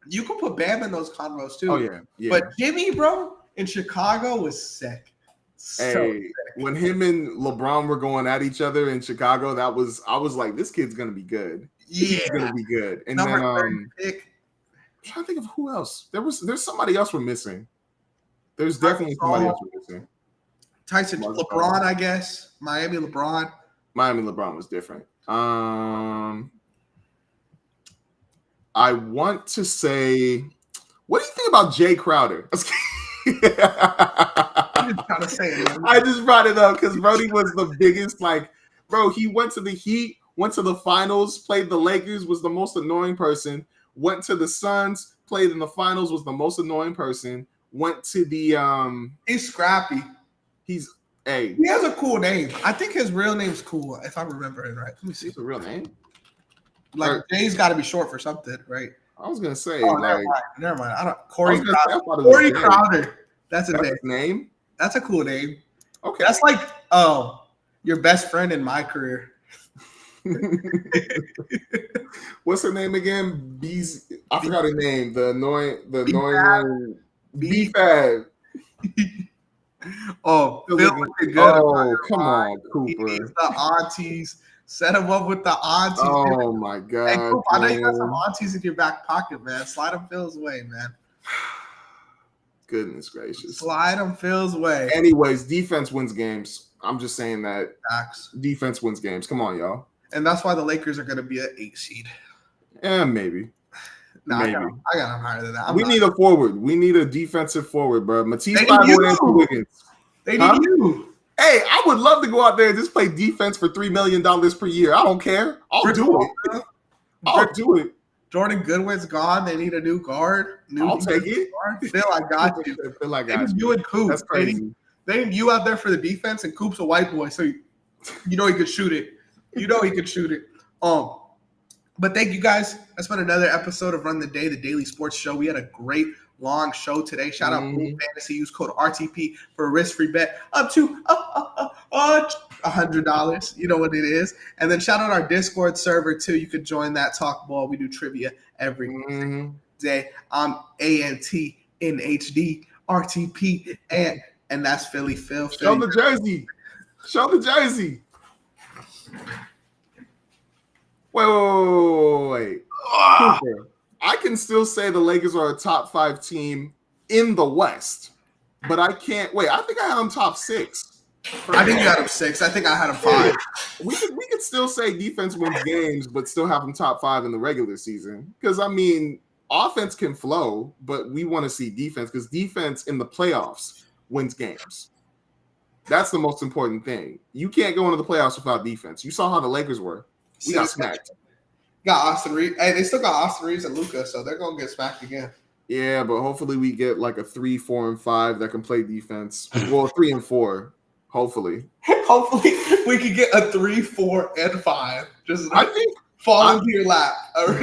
You can put Bam in those convos too. Oh yeah. But Jimmy, bro, in Chicago was sick. Sick. When him and LeBron were going at each other in Chicago, I was like, this kid's gonna be good. Yeah, he's gonna be good. And Number then pick. I'm trying to think of who else. There's somebody else we're missing. There's definitely somebody else we're missing. Tyson LeBron, I guess. Miami LeBron was different. I want to say, what do you think about Jay Crowder? I just brought it up because Brody was the biggest, he went to the Heat, went to the finals, played the Lakers, was the most annoying person, went to the Suns, played in the finals, was the most annoying person, went to the He's scrappy. He has a cool name. I think his real name's cool, if I remember it right. Let me see. It's a real name. Like Jay's got to be short for something, right? I was gonna say, never mind. I don't. Corey Crowder. Crowder. That's his name. That's a cool name. Okay. That's like your best friend in my career. What's her name again? I forgot her name. The annoying B-Fab. Oh, Phil good. Oh, come on, Cooper. He needs the aunties. Set him up with the aunties. Oh my God! Hey, Cooper, I know you got some aunties in your back pocket, man. Slide them Phil's way, man. Goodness gracious! Slide them Phil's way. Anyways, defense wins games. I'm just saying that. Facts. Defense wins games. Come on, y'all. And that's why the Lakers are going to be an 8 seed. Yeah, maybe. Maybe. I got them higher than that. We need a forward. We need a defensive forward, bro. Matisse Wiggins. They need you. Hey, I would love to go out there and just play defense for $3 million per year. I don't care. I'll do it. I'll do it. Jordan Goodwin's gone. They need a new guard. I'll take it. Phil, I got you. Phil, I got you and Coop. That's crazy. They need you out there for the defense, and Coop's a white boy, so you know he could shoot it. But thank you guys. That's been another episode of Run the Day, the daily sports show. We had a great long show today. Shout out Boom Fantasy. Use code RTP for a risk-free bet up to $100. You know what it is. And then shout out our Discord server too. You could join that, talk ball. We do trivia every day. I'm ANTNHD RTP and that's Philly Phil. Show the jersey. Wait. Cooper, I can still say the Lakers are a top 5 team in the West, but I can't. Wait, I think I had them top 6. I think you had them 6. I think I had them 5. We could still say defense wins games, but still have them top 5 in the regular season. Because, I mean, offense can flow, but we want to see defense because defense in the playoffs wins games. That's the most important thing. You can't go into the playoffs without defense. You saw how the Lakers were. We got smacked. Got Austin Reeves. Hey, they still got Austin Reeves and Luka, so they're gonna get smacked again. Yeah, but hopefully we get like a 3, 4, and 5 that can play defense. Well, 3 and 4. Hopefully. Hopefully we can get a 3, 4, and 5. I think fall into your lap.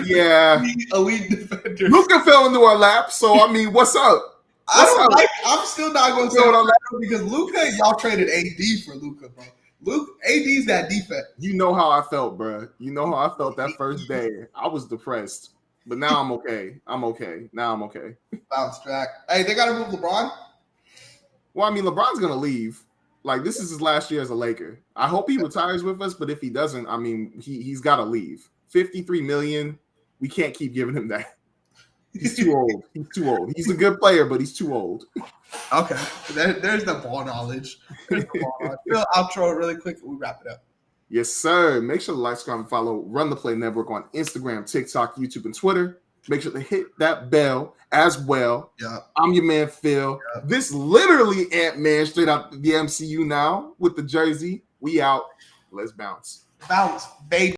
Yeah. Elite defender. Luka fell into our lap, so I mean, what's up? I'm still not gonna say what because Luka, y'all traded AD for Luka, bro. AD's that defense. You know how I felt, bro. You know how I felt that first day. I was depressed, but now I'm okay. Now I'm okay. Bounce back. Hey, they got to move LeBron? Well, I mean, LeBron's going to leave. Like, this is his last year as a Laker. I hope he retires with us, but if he doesn't, I mean, he's got to leave. $53 million, we can't keep giving him that. He's too old. He's a good player, but he's too old. Okay. There's the ball knowledge. Phil, outro really quick and we wrap it up. Yes, sir. Make sure to like, subscribe, and follow Run the Play Network on Instagram, TikTok, YouTube, and Twitter. Make sure to hit that bell as well. Yeah. I'm your man, Phil. Yeah. This literally Ant-Man straight out the MCU now with the jersey. We out. Let's bounce. Bounce, baby.